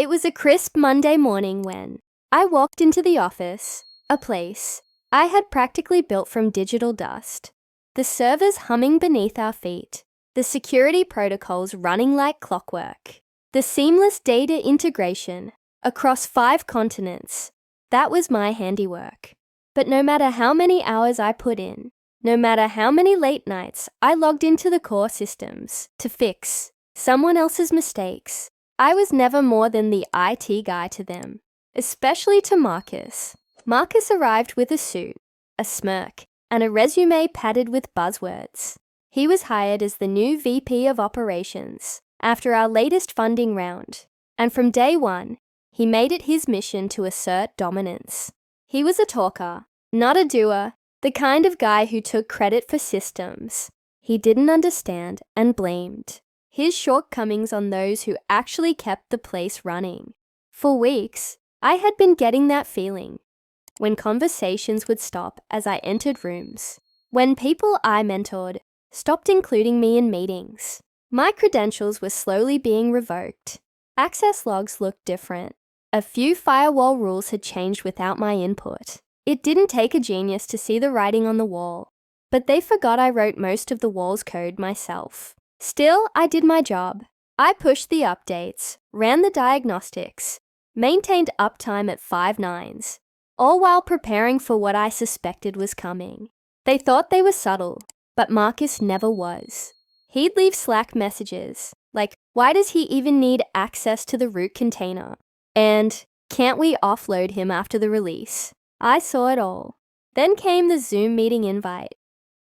It was a crisp Monday morning when I walked into the office, a place I had practically built from digital dust. The servers humming beneath our feet, the security protocols running like clockwork, the seamless data integration across 5 continents. That was my handiwork. But no matter how many hours I put in, no matter how many late nights I logged into the core systems to fix someone else's mistakes, I was never more than the IT guy to them, especially to Marcus. Marcus arrived with a suit, a smirk, and a resume padded with buzzwords. He was hired as the new VP of Operations after our latest funding round, and from day one, he made it his mission to assert dominance. He was a talker, not a doer, the kind of guy who took credit for systems he didn't understand and blamed his shortcomings on those who actually kept the place running. For weeks, I had been getting that feeling. When conversations would stop as I entered rooms, when people I mentored stopped including me in meetings, my credentials were slowly being revoked. Access logs looked different. A few firewall rules had changed without my input. It didn't take a genius to see the writing on the wall, but they forgot I wrote most of the wall's code myself. Still, I did my job. I pushed the updates, ran the diagnostics, maintained uptime at 5 nines, all while preparing for what I suspected was coming. They thought they were subtle, but Marcus never was. He'd leave Slack messages like, "Why does he even need access to the root container?" And, "Can't we offload him after the release?" I saw it all. Then came the Zoom meeting invite.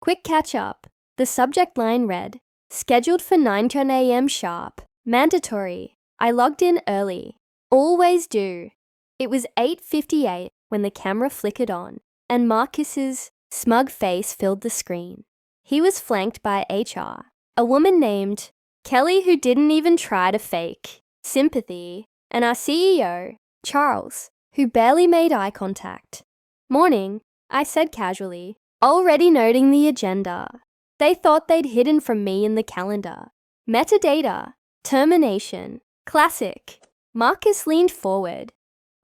Quick catch up. The subject line read, "Scheduled for 9:10 a.m. sharp. Mandatory." I logged in early. Always do. It was 8:58 when the camera flickered on, and Marcus's smug face filled the screen. He was flanked by HR, a woman named Kelly who didn't even try to fake sympathy, and our CEO, Charles, who barely made eye contact. "Morning," I said casually, already noting the agenda. They thought they'd hidden from me in the calendar. Metadata, termination, classic. Marcus leaned forward.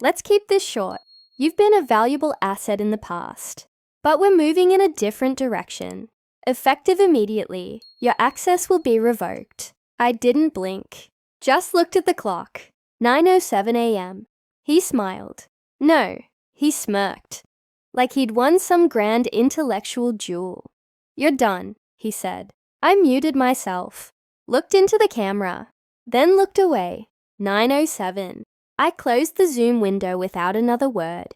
"Let's keep this short. You've been a valuable asset in the past, but we're moving in a different direction. Effective immediately, your access will be revoked." I didn't blink, just looked at the clock. 9:07 a.m. He smiled. No, he smirked, like he'd won some grand intellectual jewel. "You're done," he said. I muted myself, looked into the camera, then looked away. 9:07. I closed the Zoom window without another word.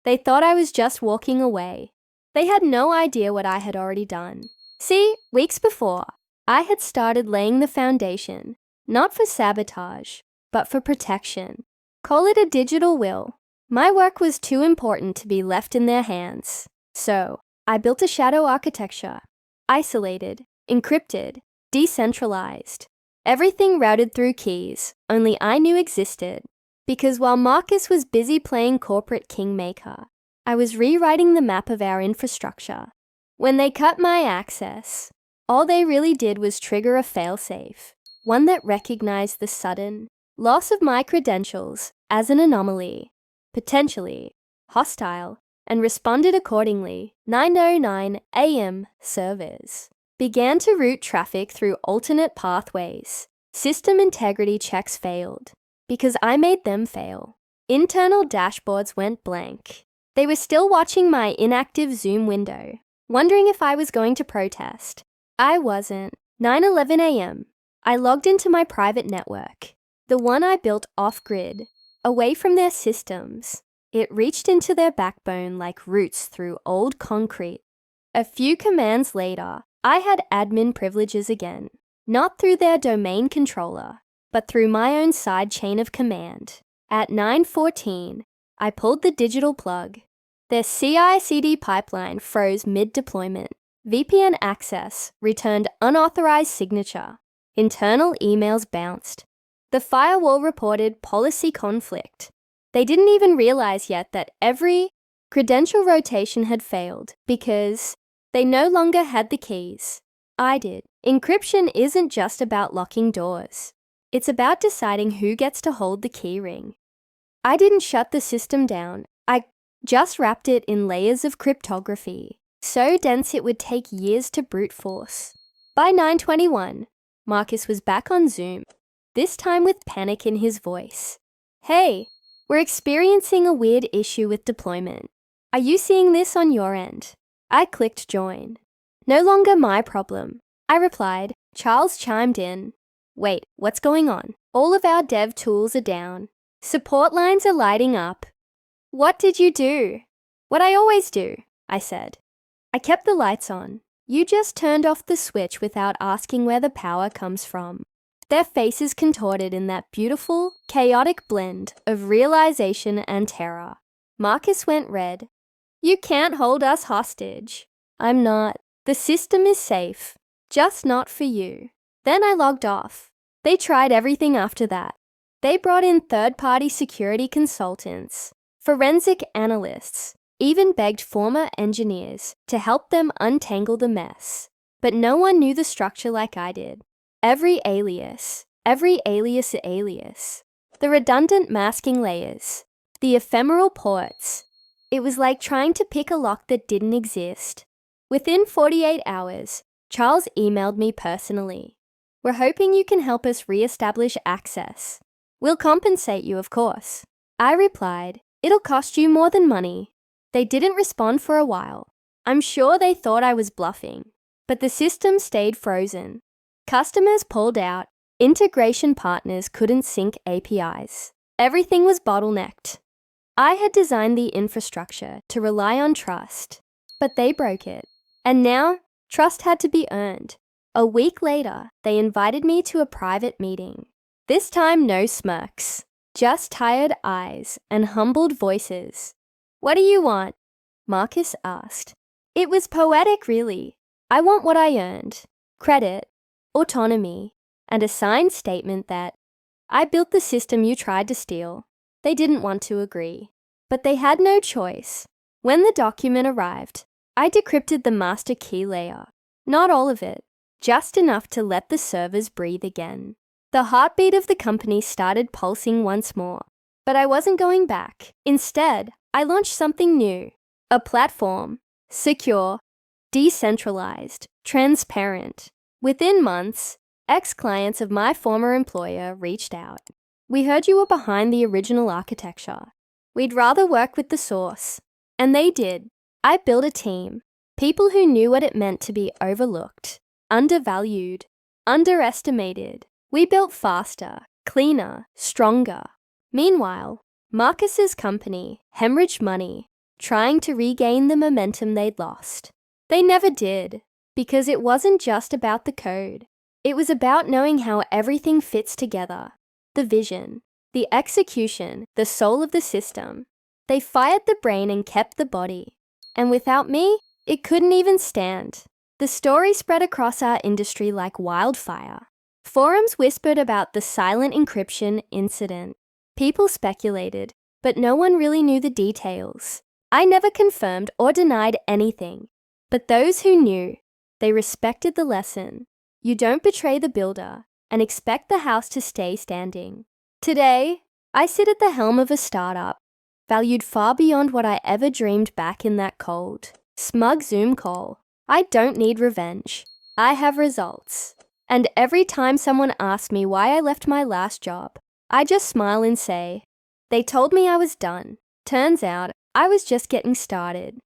They thought I was just walking away. They had no idea what I had already done. See, weeks before, I had started laying the foundation, not for sabotage, but for protection. Call it a digital will. My work was too important to be left in their hands. So, I built a shadow architecture. Isolated, encrypted, decentralized. Everything routed through keys only I knew existed. Because while Marcus was busy playing corporate kingmaker, I was rewriting the map of our infrastructure. When they cut my access, all they really did was trigger a failsafe, one that recognized the sudden loss of my credentials as an anomaly, potentially hostile, and responded accordingly. 9:09 a.m. servers began to route traffic through alternate pathways. System integrity checks failed because I made them fail. Internal dashboards went blank. They were still watching my inactive Zoom window, wondering if I was going to protest. I wasn't. 9:11 a.m. I logged into my private network, the one I built off-grid, away from their systems. It reached into their backbone like roots through old concrete. A few commands later, I had admin privileges again, not through their domain controller, but through my own side chain of command. At 9:14, I pulled the digital plug. Their CI/CD pipeline froze mid-deployment. VPN access returned unauthorized signature. Internal emails bounced. The firewall reported policy conflict. They didn't even realize yet that every credential rotation had failed because they no longer had the keys. I did. Encryption isn't just about locking doors. It's about deciding who gets to hold the keyring. I didn't shut the system down. I just wrapped it in layers of cryptography, so dense it would take years to brute force. By 9:21, Marcus was back on Zoom, this time with panic in his voice. Hey, we're experiencing a weird issue with deployment. Are you seeing this on your end? I clicked join. No longer my problem, I replied. Charles chimed in. Wait, what's going on? All of our dev tools are down. Support lines are lighting up. What did you do? What I always do, I said. I kept the lights on. You just turned off the switch without asking where the power comes from. Their faces contorted in that beautiful, chaotic blend of realization and terror. Marcus went red. You can't hold us hostage. I'm not. The system is safe, just not for you. Then I logged off. They tried everything after that. They brought in third-party security consultants, forensic analysts, even begged former engineers to help them untangle the mess. But no one knew the structure like I did. Every alias, the redundant masking layers, the ephemeral ports. It was like trying to pick a lock that didn't exist. Within 48 hours, Charles emailed me personally. We're hoping you can help us re-establish access. We'll compensate you, of course. I replied, it'll cost you more than money. They didn't respond for a while. I'm sure they thought I was bluffing, but the system stayed frozen. Customers pulled out. Integration partners couldn't sync APIs. Everything was bottlenecked. I had designed the infrastructure to rely on trust, but they broke it. And now, trust had to be earned. A week later, they invited me to a private meeting. This time, no smirks, just tired eyes and humbled voices. What do you want? Marcus asked. It was poetic, really. I want what I earned. Credit, autonomy, and a signed statement that I built the system you tried to steal. They didn't want to agree, but they had no choice. When the document arrived, I decrypted the master key layer. Not all of it, just enough to let the servers breathe again. The heartbeat of the company started pulsing once more, but I wasn't going back. Instead, I launched something new, a platform, secure, decentralized, transparent. Within months, ex-clients of my former employer reached out. We heard you were behind the original architecture. We'd rather work with the source. And they did. I built a team, people who knew what it meant to be overlooked, undervalued, underestimated. We built faster, cleaner, stronger. Meanwhile, Marcus's company hemorrhaged money, trying to regain the momentum they'd lost. They never did, because it wasn't just about the code. It was about knowing how everything fits together. The vision, the execution, the soul of the system. They fired the brain and kept the body. And without me, it couldn't even stand. The story spread across our industry like wildfire. Forums whispered about the silent encryption incident. People speculated, but no one really knew the details. I never confirmed or denied anything. But those who knew, they respected the lesson. You don't betray the builder and expect the house to stay standing. Today, I sit at the helm of a startup, valued far beyond what I ever dreamed back in that cold, smug Zoom call. I don't need revenge. I have results. And every time someone asks me why I left my last job, I just smile and say, they told me I was done. Turns out, I was just getting started.